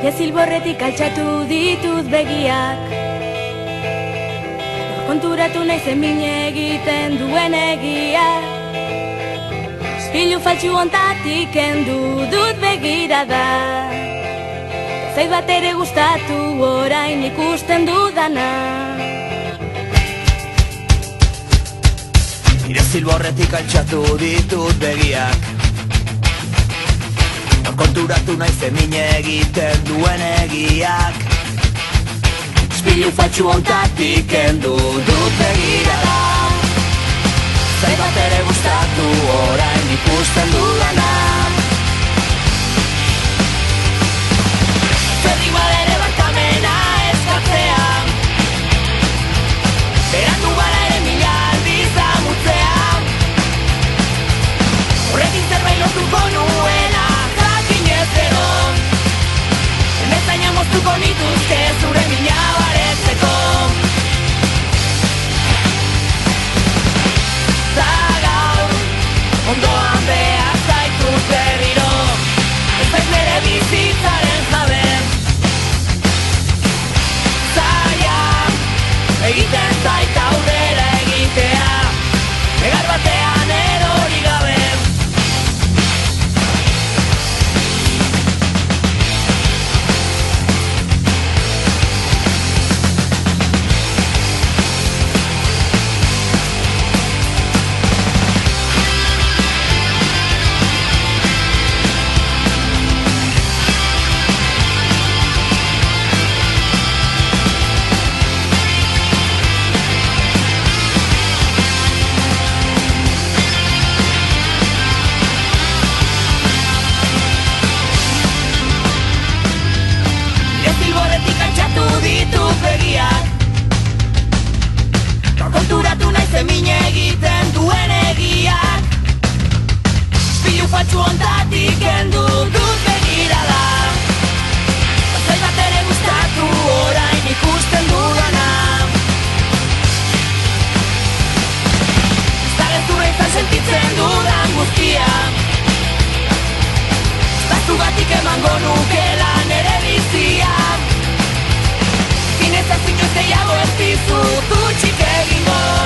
Zilborretik altxatu ditut begiak, konturatu naizen mine egiten duen egia. Ispilu faltsu ontatik kendu dut begirada, zait bat ere gustatu orain ikusten dudana. Nire zilborretik altxatu ditut begiak, konturatu naizen mine egiten duen egiak. Ispilu faltsu ontatik kendu dut begirada, zait bat ere gustatu orain ikusten dudana. Zer igual ere barkamena eskatzea, berandu gara ere mila aldiz amutzea. Horrekin zerbait lotuko nuela zero, bezaina moztuko nituzke zure mina baretzeko. Zagaur, ondoan behar zaitut berriro, ez baiz nere bizitzaren jabe. Zaila, egiten zait aurrera egitea, negar batean erori gabe. Konturatu naizen mine egiten duen egiak, ispilu faltsu ontatik kendu dut begirada, zait bat ere gustatu orain ikusten dudana. Ez da gezurra izan sentitzen dudan guztia, ez da zugatik emango nukela nere bizia. Zinez azpino ez gehiago ez dizut utxik egingo.